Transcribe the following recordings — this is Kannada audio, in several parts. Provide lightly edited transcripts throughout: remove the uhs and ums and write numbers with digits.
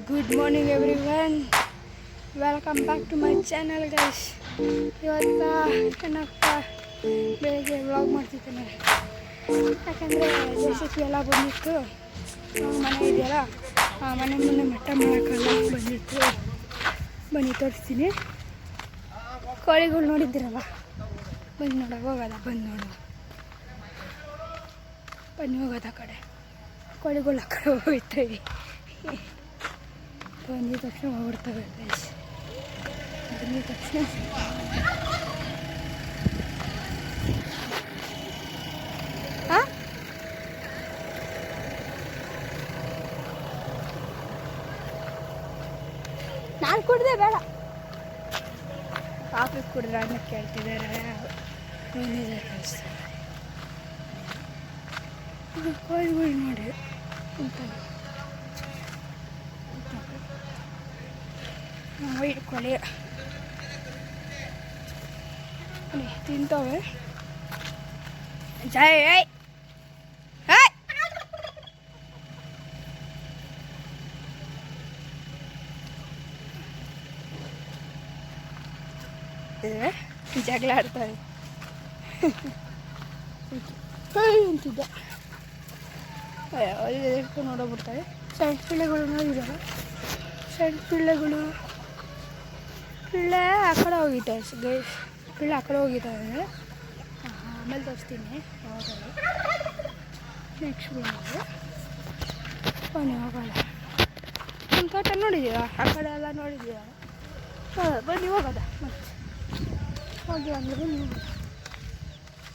Good morning everyone, welcome back to my channel guys. ಇವತ್ತು ಏನಪ್ಪ ಬೆಳಗ್ಗೆ ವ್ಲಾಗ್ ಮಾಡ್ತಿದ್ದೇನೆ. ಯಾಕಂದರೆ JCB ಎಲ್ಲ ಬಂದಿತ್ತು. ಮನೆ ಇದೆಯಲ್ಲ, ಆ ಮನೆ ಮುಂದೆ ಮಟ್ಟ ಮಾಡೋಕ್ಕೆಲ್ಲ ಬಂದಿತ್ತು. ಬನ್ನಿ ತೋರಿಸ್ತೀನಿ. ಕೋಳಿಗಳು ನೋಡಿದ್ದೀರಲ್ಲ, ಬಂದು ನೋಡೋಕೆ ಹೋಗೋದ, ಬಂದು ನೋಡೋದು, ಬನ್ನಿ ಹೋಗೋದು. ಆ ಕಡೆ ಕೋಳಿಗಳು ಆ ಕಡೆ ಹೋಗ್ತವೆ. ಬಂದಿದ ತಕ್ಷಣ ಹೋಗ್ಬಿಡ್ತವೆ ಗೈಸ್. ಬಂದಿದ ತಕ್ಷಣ ನಾನು ಕುಡ್ದೆ ಬೇಡ, ಕಾಫಿ ಕುಡಿದ್ರೆ ಅನ್ನ ಕೇಳ್ತಿದ್ದಾರೆ. ಕೋಳಿಗಳು ನೋಡಿ ವೈಟ್ ಕೋಳಿ ತಿಂತವೆ. ಜೈ ಜಗಳ ಆಡ್ತಾರೆ ಅಂತಿದ್ದ. ಅಲ್ಲಿ ನೋಡೋಗ್ಬಿಡ್ತಾರೆ. ಸಣ್ಣ ಪಿಳ್ಳೆಗಳು ನೋಡಿದ್ದಾರೆ. ಸಣ್ಣ ಪಿಳ್ಳೆಗಳು ಪಿಳ್ಳೆ ಆ ಕಡೆ ಹೋಗಿದ್ದಾರೆ ಗೈಸ್. ಪಿಳ್ಳೆ ಆ ಕಡೆ ಹೋಗಿದ್ದಾರೆ. ಆಮೇಲೆ ತೋರಿಸ್ತೀನಿ ಯಾವಾಗಲೂ. ನೆಕ್ಸ್ಟ್ ಬಂದು ಬನ್ನಿ ಹೋಗೋಣ. ನಮ್ಮ ತೋಟ ನೋಡಿದ್ದೀರಾ? ಆ ಕಡೆ ಎಲ್ಲ ನೋಡಿದ್ದೀರಾ? ಬನ್ನಿ ಹೋಗೋದ ಮತ್ತೆ ಹೋಗಿ ಅಂದರೆ ಬನ್ನಿ.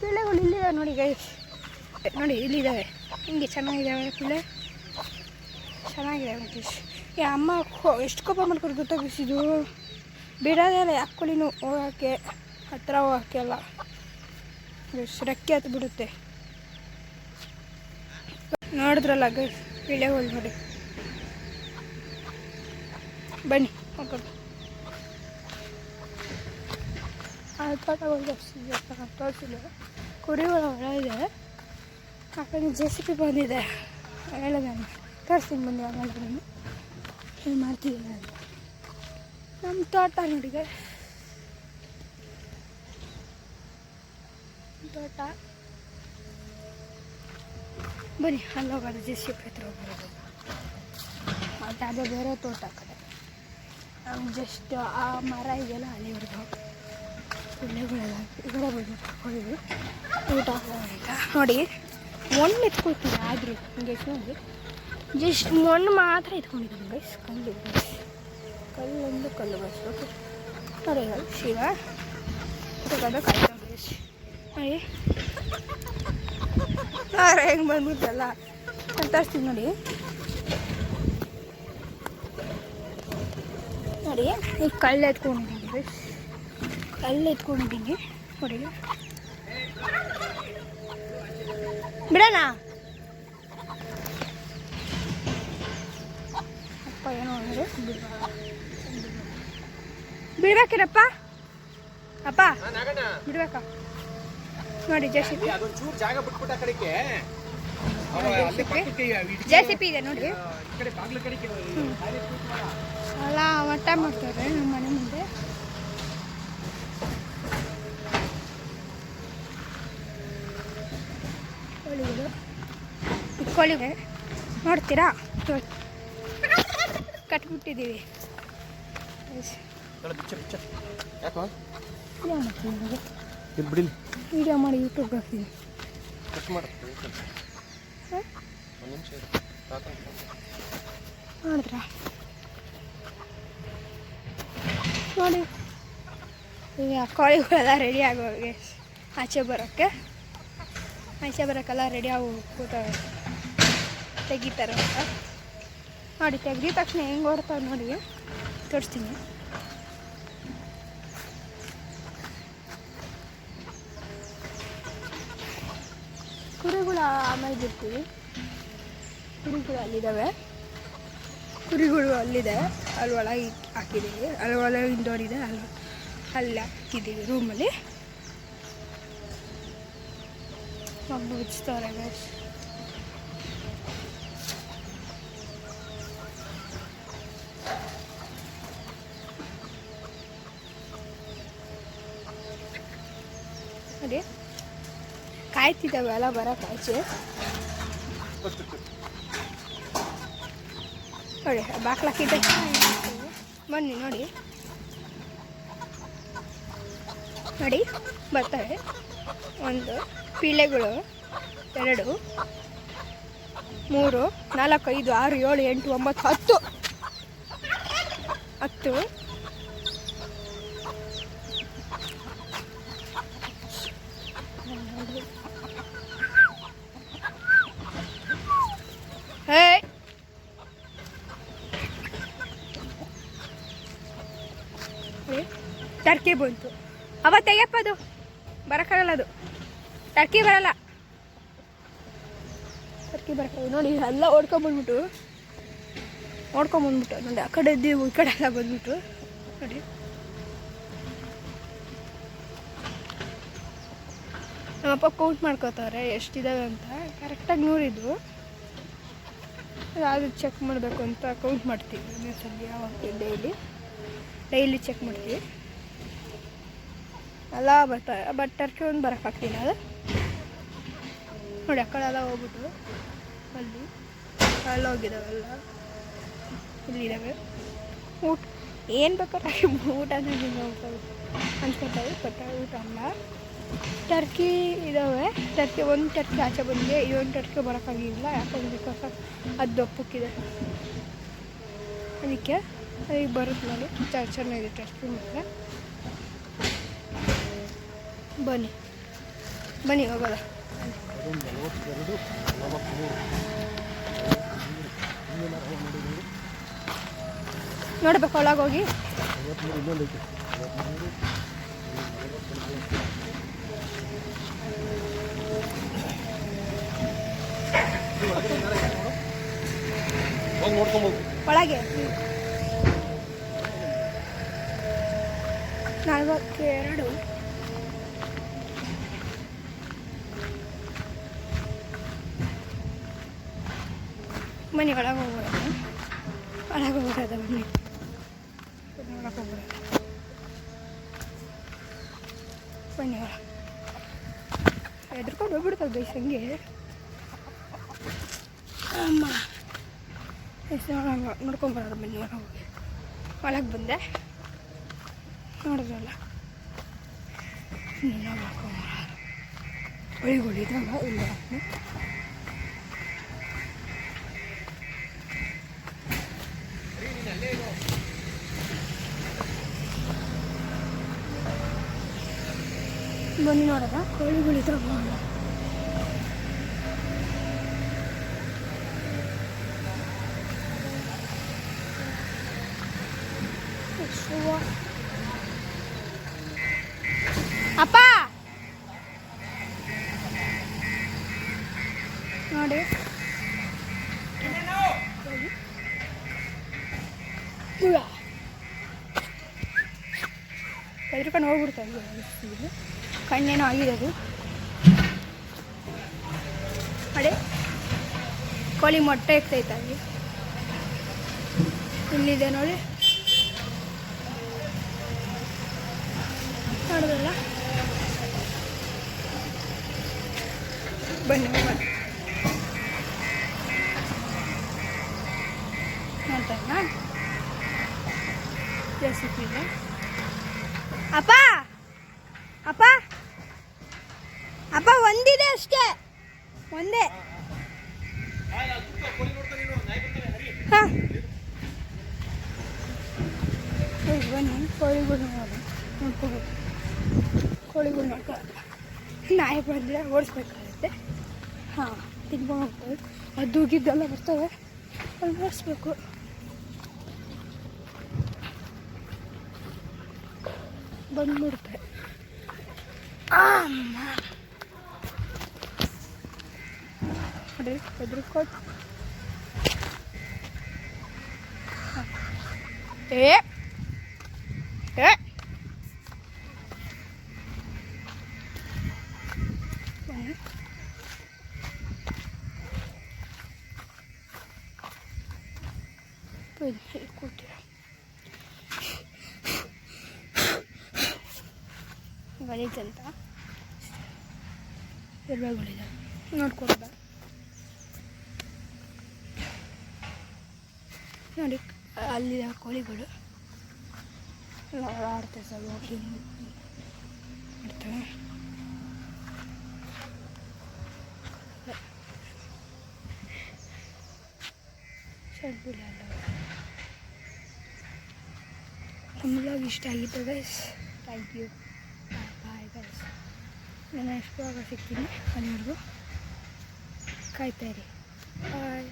ಪಿಳ್ಳೆಗಳು ಇಲ್ಲಿದ್ದಾವೆ ನೋಡಿ ಗೈಸ್, ನೋಡಿ ಇಲ್ಲಿದ್ದಾವೆ. ಹಿಂಗೆ ಚೆನ್ನಾಗಿದ್ದಾವೆ ಪಿಳ್ಳೆ, ಚೆನ್ನಾಗಿದ್ದಾವೆ ಗೈಸ್. ಅಮ್ಮ ಎಷ್ಟು ಕೋಪ ಮಾಡ್ಕೊಂಡು ಗೊತ್ತಾಗಿಸಿದ್ದು, ಬಿಡೋದೇ ಇಲ್ಲ ಯಾಕೊಳಿನೂ ಹೋಗೋಕ್ಕೆ, ಹತ್ರ ಹೋಗೋಕ್ಕೆ ಎಲ್ಲ. ರೆಕ್ಕೆ ಹತ್ತು ಬಿಡುತ್ತೆ. ನೋಡಿದ್ರಲ್ಲ ಗೈಸ್ ಪಿಳ್ಳೆಗಳು ನೋಡಿ. ಬನ್ನಿ ಹೋಗೋದು. ಆ ತೋಟಗಳು ಜಾಸ್ತಿ ತೋರಿಸಿಲ್ಲ. ಕುರಿಗಳು ಒಳಗಿದೆ. ಆ ಕಡೆ JCB ಬಂದಿದೆ. ಹೇಳಿದೆ ತೋರಿಸ್ತೀನಿ ಬನ್ನಿ. ಆಮೇಲೆ ಬನ್ನಿ ಏನು ಮಾಡ್ತಿದ್ದೀನಿ ಅಂತ. ನಮ್ಮ ತೋಟ ನೋಡಿದೆ, ತೋಟ. ಬನ್ನಿ ಅಲ್ಲಿ ಹೋಗೋದು, JCB ಹತ್ರ ಹೋಗೋದು. ಮತ್ತು ಅದೇ ಬೇರೆ ತೋಟ ಆ ಕಡೆ. ಜಸ್ಟ್ ಆ ಮರ ಇದೆಯಲ್ಲ ಅಲ್ಲಿವರೆಗೂ. ಪಿಳ್ಳೆಗಳೆಲ್ಲ ಈ ಕಡೆ ಬಂದು ಹಾಕೊಂಡಿದ್ವಿ ಊಟ ಅಂತ ನೋಡಿ. ಮಣ್ಣು ಎತ್ಕೊಳ್ತೀನಿ ಆದರೂ ಹಿಂಗೆ ನೋಡಿ, ಜಸ್ಟ್ ಮಣ್ಣು ಮಾತ್ರ ಎತ್ಕೊಂಡಿದ್ದೀನಿ ಗೈಸ್. ಕಲ್ಲು ಕಲ್ಲೊಂದು ಕಲ್ಲು ಬಸ್. ಓಕೆ ನೋಡಿ ಶಿವ ತಗೋದು ಕಾಯ್ತು ಗೈಸ್. ನೋಡಿ ಹೆಂಗೆ ಬಂದ್ಬಿಟ್ಟಲ್ಲ ಅಂತ ತೋರಿಸ್ತೀನಿ ನೋಡಿ. ನೋಡಿ ಈಗ ಕಲ್ಲು ಎತ್ಕೊಂಡಿದ್ದೀನಿ ಗೈಸ್, ಕಲ್ಲು ಎತ್ಕೊಂಡಿದ್ದೀನಿ ನೋಡಿ. ಬಿಡೋಣ ಅಪ್ಪ ಏನೋ ಅಂದರೆ ಬಿಡ್ಬೇಕೇನಪ್ಪ ಅಪ್ಪ, ಬಿಡ್ಬೇಕಾ ನೋಡಿ. JCB ಇದೆ ನೋಡಿ. ಅಲ್ಲ ಮಟ್ಟ ಮಾಡ್ತಾರೆ ನಮ್ಮ ಮನೆ ಮುಂದೆ. ಕೋಳಿಗೆ ನೋಡ್ತೀರಾ ಕಟ್ಬಿಟ್ಟಿದ್ದೀವಿ. ವಿಡಿಯೋ ಮಾಡಿ ಯೂಟ್ಯೂಬ್ಗೆ ಹಾಕ್ತೀನಿ. ನೋಡಿದ್ರಾ ನೋಡಿ. ಈಗ ಕೋಳಿಗಳೆಲ್ಲ ರೆಡಿ ಆಗೋಗೆ ಆಚೆ ಬರೋಕ್ಕೆಲ್ಲ ರೆಡಿ ಆಗಿ ಕೂತವೆ. ತೆಗಿತಾರೆ ಅಂತ ನೋಡಿ. ತೆಗ್ದಿದ ತಕ್ಷಣ ಹೆಂಗೆ ಓಡ್ತಾವೆ ನೋಡಿ, ತೋರಿಸ್ತೀನಿ. ಕುರಿಗಳು ಆಮೇಲೆ ಬಿಡ್ತೀವಿ. ಕುರಿಗಳು ಅಲ್ಲಿದ್ದಾವೆ, ಕುರಿಗಳು ಅಲ್ಲಿದೆ. ಅಲ್ಲಿ ಒಳಗೆ ಹಾಕಿದ್ದೀವಿ. ಅಲ್ಲಿ ಒಳಗೆ ಇಂಡೋರ್ ಇದೆ, ಅಲ್ಲಿ ಹಾಕಿದ್ದೀವಿ ರೂಮಲ್ಲಿ. ಮಬ್ಬು ಬಿಚ್ತವ್ರೆ ಗೈಸ್. ನೋಡಿ ಕಾಯ್ತಿದ್ದಾವೆ ಎಲ್ಲ ಬರೋಕ್ಕಾಚೆ ನೋಡಿ ಬಾಕ್ಲಾಕಿದ್ದ ಬನ್ನಿ ನೋಡಿ ನೋಡಿ ಬರ್ತವೆ ಒಂದು ಪೀಳೆಗಳು 2 3 4 5 6 7 8 9 10 ಹೇ ಟರ್ಕಿ ಬಂತು ತೆಗೆಯಪ್ಪದು ಬರೋಕ್ಕಾಗಲ್ಲ ಅದು ಟರ್ಕಿ ಬರಲ್ಲ ನೋಡಿ ಎಲ್ಲ ಓಡ್ಕೊಂಬಂದ್ಬಿಟ್ಟು ನೋಡಿ ಆ ಕಡೆ ಇದ್ದೀವಿ ಈ ಕಡೆ ಎಲ್ಲ ಬಂದ್ಬಿಟ್ಟು ನೋಡಿ ನಮ್ಮಪ್ಪ ಕೌಂಟ್ ಮಾಡ್ಕೋತಾರೆ ಎಷ್ಟಿದ್ದಾವೆ ಅಂತ ಕರೆಕ್ಟಾಗಿ 100 ಇದ್ವು ಅದು ಚೆಕ್ ಮಾಡಬೇಕು ಅಂತ ಕೌಂಟ್ ಮಾಡ್ತೀವಿ ಒಂದೊಂದ್ಸಲಿ ಯಾವಾಗ ಡೈಲಿ ಚೆಕ್ ಮಾಡ್ತೀವಿ ಎಲ್ಲ ಬರ್ತಾರೆ ಬಟ್ ಟರ್ಕಿ ಒಂದು ಬರೋಕ್ಕಾಗ್ತಿಲ್ಲ ಅದು ನೋಡಿ ಆ ಕಡೆ ಎಲ್ಲ ಹೋಗ್ಬಿಟ್ಟು ಅಲ್ಲಿ ಹೋಗಿದ್ದಾವೆಲ್ಲ ಇಲ್ಲಿದ್ದಾವೆ ಊಟ ಏನು ಬೇಕಾದ್ರೆ ಊಟ ಅನ್ಸ್ಕೊತಾವೆ ಬಟ್ ಊಟ ಅಲ್ಲ ಟರ್ಕಿ ಇದ್ದಾವೆ ಒಂದು ಟರ್ಕಿ ಆಚೆ ಬಂದಿದೆ ಇದೊಂದು ಟರ್ಕಿ ಬರೋಕ್ಕಾಗಿಲ್ಲ ಯಾಕಂದ್ರೆ ಬಿಕಾಸ್ ಅದು ದಪ್ಪಕ್ಕಿದೆ ಅದಕ್ಕೆ ಬರುತ್ತೆ ನೋಡಿ ಚೆನ್ನಾಗಿದೆ ಟರ್ಕಿ ಮಾತ್ರ ಬನ್ನಿ ಹೋಗೋದ ನೋಡ್ಬೇಕು ಒಳಗೋಗಿ ಒಳಗೆ 42 ಬನ್ನಿ ಒಳಗೆ ಹೋಗ್ಬಿಡೋದು ಬನ್ನಿ ಒಳಗೆ ಹೋಗ್ಬಿಡೋದು ಬನ್ನಿ ಒಳ ಎದ್ರುಕೊಂಡು ಹೋಗ್ಬಿಡ್ತದೆ ಬೈಸಂಗೆ ಅಮ್ಮ ನೋಡ್ಕೊಂಬರೋದು ಬನ್ನಿ ಒಳಗೆ ಹೋಗಿ ಒಳಗೆ ಬಂದೆ ನೋಡಿದ್ರಲ್ಲ ಹೊಳಿಗಳಿದಾವ ಇಲ್ಲ ಬನ್ನಿ ನೋಡೋದ ಕೋಳಿಗಳಿದಾವ ಅಪ್ಪ ನೋಡಿ ಹೆದ್ರಕೊಂಡು ಹೋಗ್ಬಿಡ್ತಾರೆ ಕಣ್ಣೇನೋ ಆಗಿದೆ ಅದು ಅಡೆ ಕೋಳಿ ಮೊಟ್ಟೆ ಇರ್ತೈತೆ ಅಲ್ಲಿ ಇಲ್ಲಿದೆ ನೋಡಿ ನೋಡೋದಲ್ಲ ಬನ್ನಿ ನೋಡ್ತಾರ ಜಾಸ್ತಿ ಅಪ್ಪ ಅಪ್ಪ ಅಪ್ಪ ಒಂದಿದೆ ಅಷ್ಟೇ ಒಂದೇ ಹಾಂ ಬನ್ನಿ ಕೋಳಿಗಳು ನೋಡ್ಕೋಬೇಕು ಕೋಳಿಗಳು ನೋಡ್ಕೊಳ್ಳೋದು ನಾಯಿ ಬಂದರೆ ಓಡಿಸ್ಬೇಕಾಗುತ್ತೆ ಹಾಂ ತಿನ್ಕೊಂಡು ಹೋಗ್ತವೆ ಅದು ಗಿದ್ದೆಲ್ಲ ಬರ್ತವೆ ಅಲ್ಲಿ ಓಡಿಸ್ಬೇಕು ಬಂದ್ಬಿಡುತ್ತೆ ನೋಡಿ ಹೆದ್ರಿಕೊಟ್ಟು ಏ ಕೂತಿರ ಗಲೀಜಂತ ಇರುವೆಗಳಿದೆ ನೋಡ್ಕೊಳ್ದ ನೋಡಿ ಅಲ್ಲಿ ಕೋಳಿಗಳು ಎಲ್ಲ ಆಡ್ತೇವೆ ಸರ್ ವಾಕಿಂಗ್ ಮಾಡ್ತೇವೆ ಸಡ್ಬಿಲ್ಲ ಎಲ್ಲ ನಮ್ಗೆ ಇಷ್ಟ ಆಗಿತ್ತು guys thank you bye guys ನಾನು ನೆಕ್ಸ್ಟ್ ಸಿಗ್ತೀನಿ ಅಲ್ಲಿವರೆಗೂ ಕಾಯ್ತಾ ಇರಿ ಬಾಯ್